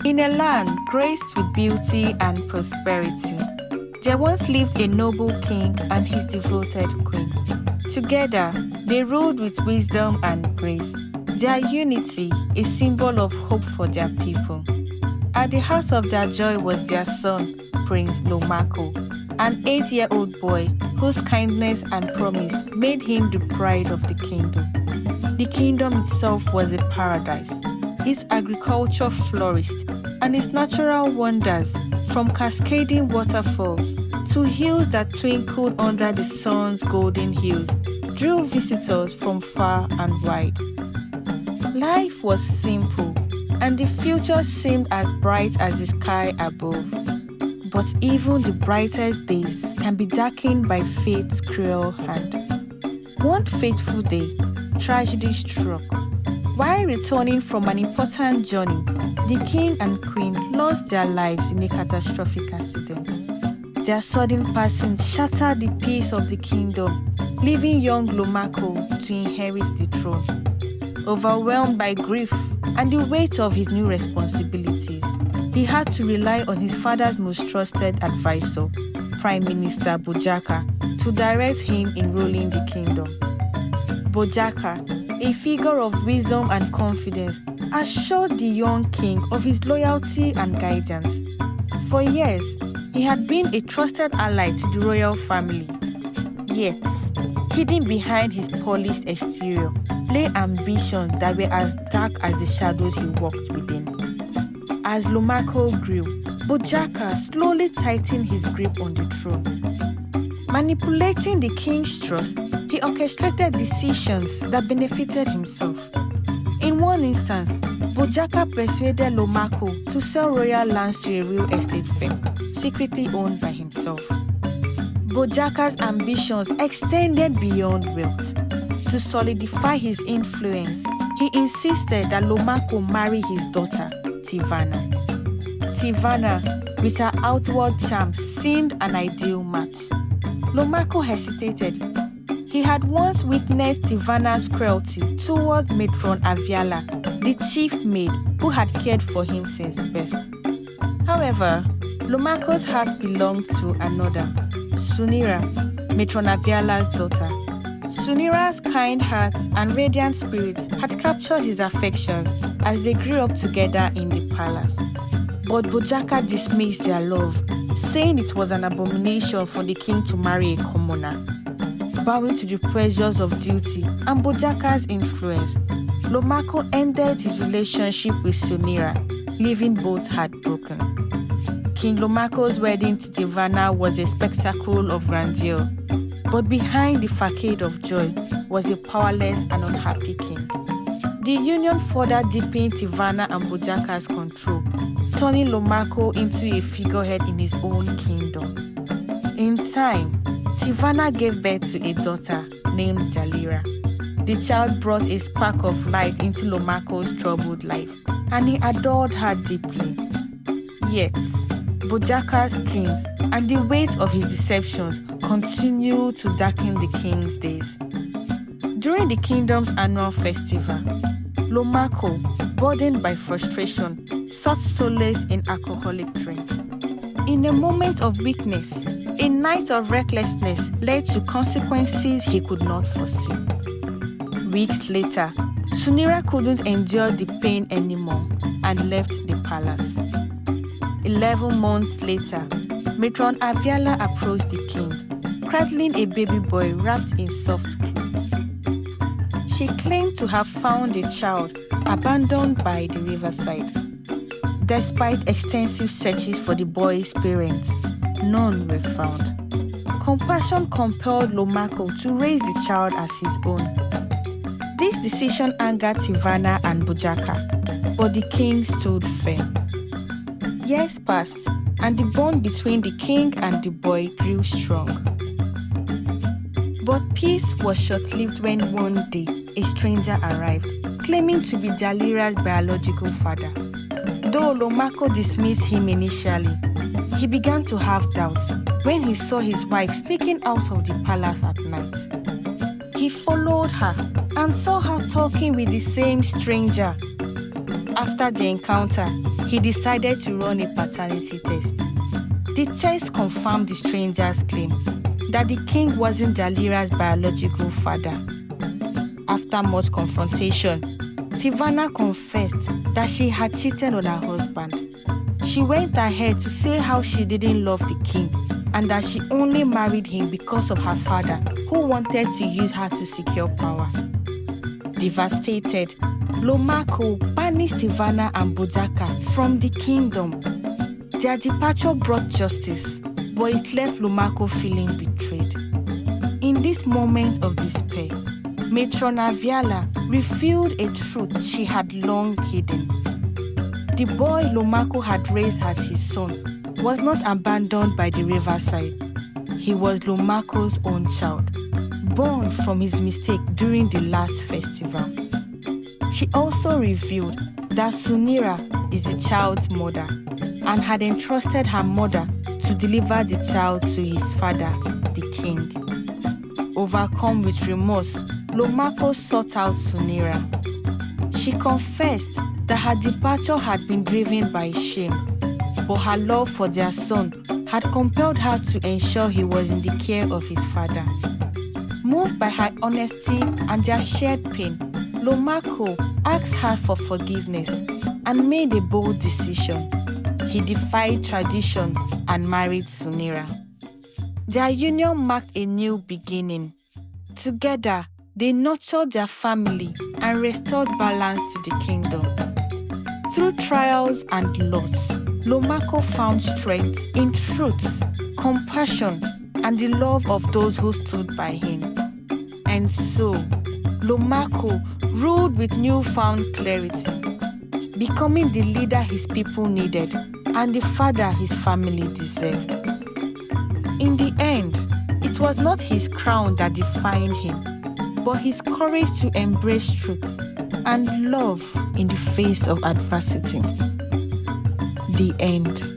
In a land graced with beauty and prosperity, there once lived a noble king and his devoted queen. Together, they ruled with wisdom and grace. Their unity, a symbol of hope for their people. At the heart of their joy was their son, Prince Lomako, an 8-year-old boy whose kindness and promise made him the pride of the kingdom. The kingdom itself was a paradise. Its agriculture flourished, and its natural wonders, from cascading waterfalls to hills that twinkled under the sun's golden hues, drew visitors from far and wide. Life was simple, and the future seemed as bright as the sky above. But even the brightest days can be darkened by fate's cruel hand. One fateful day, tragedy struck. While returning from an important journey, the king and queen lost their lives in a catastrophic accident. Their sudden passing shattered the peace of the kingdom, leaving young Lomako to inherit the throne. Overwhelmed by grief and the weight of his new responsibilities, he had to rely on his father's most trusted advisor, Prime Minister Bojaka, to direct him in ruling the kingdom. Bojaka, a figure of wisdom and confidence, assured the young king of his loyalty and guidance. For years, he had been a trusted ally to the royal family. Yet, hidden behind his polished exterior lay ambitions that were as dark as the shadows he walked within. As Lomako grew, Bojaka slowly tightened his grip on the throne. Manipulating the king's trust, he orchestrated decisions that benefited himself. In one instance, Bojaka persuaded Lomako to sell royal lands to a real estate firm, secretly owned by himself. Bojaka's ambitions extended beyond wealth. To solidify his influence, he insisted that Lomako marry his daughter, Tivana. Tivana, with her outward charm, seemed an ideal match. Lomako hesitated. He had once witnessed Tivana's cruelty towards Matron Aviala, the chief maid who had cared for him since birth. However, Lomako's heart belonged to another, Sunira, Matron Aviala's daughter. Sunira's kind heart and radiant spirit had captured his affections as they grew up together in the palace. But Bojaka dismissed their love, saying it was an abomination for the king to marry a commoner. Bowing to the pressures of duty and Bojaka's influence, Lomako ended his relationship with Sunira, leaving both heartbroken. King Lomako's wedding to Tivana was a spectacle of grandeur, but behind the facade of joy was a powerless and unhappy king. The union further deepened Tivana and Bojaka's control, turning Lomako into a figurehead in his own kingdom. In time, Tivana gave birth to a daughter named Jalira. The child brought a spark of light into Lomako's troubled life, and he adored her deeply. Yet, Bojaka's schemes and the weight of his deceptions continued to darken the king's days. During the kingdom's annual festival, Lomako, burdened by frustration, sought solace in alcoholic drink. In a moment of weakness, a night of recklessness led to consequences he could not foresee. Weeks later, Sunira couldn't endure the pain anymore and left the palace. 11 months later, Matron Aviala approached the king, cradling a baby boy wrapped in soft clothes. She claimed to have found the child abandoned by the riverside. Despite extensive searches for the boy's parents, none were found. Compassion compelled Lomako to raise the child as his own. This decision angered Tivana and Bojaka, but the king stood firm. Years passed, and the bond between the king and the boy grew strong. But peace was short-lived when one day a stranger arrived, claiming to be Jalira's biological father. Though Lomako dismissed him initially, he began to have doubts when he saw his wife sneaking out of the palace at night. He followed her and saw her talking with the same stranger. after the encounter, he decided to run a paternity test. The test confirmed the stranger's claim that the king wasn't Jalira's biological father. After much confrontation, Tivana confessed that she had cheated on her husband. She went ahead to say how she didn't love the king and that she only married him because of her father, who wanted to use her to secure power. Devastated, Lomako banished Tivana and Bojaka from the kingdom. Their departure brought justice, but it left Lomako feeling betrayed. In these moments of despair, Matron Aviala revealed a truth she had long hidden. The boy Lomako had raised as his son was not abandoned by the riverside. He was Lomako's own child, born from his mistake during the last festival. She also revealed that Sunira is the child's mother and had entrusted her mother to deliver the child to his father, the king. Overcome with remorse, Lomako sought out Sunira. She confessed that her departure had been driven by shame, but her love for their son had compelled her to ensure he was in the care of his father. Moved by her honesty and their shared pain, Lomako asked her for forgiveness and made a bold decision. He defied tradition and married Sunira. Their union marked a new beginning. Together, they nurtured their family and restored balance to the kingdom. Through trials and loss, Lomako found strength in truth, compassion, and the love of those who stood by him. And so, Lomako ruled with newfound clarity, becoming the leader his people needed and the father his family deserved. In the end, it was not his crown that defined him, but his courage to embrace truth and love in the face of adversity. The end.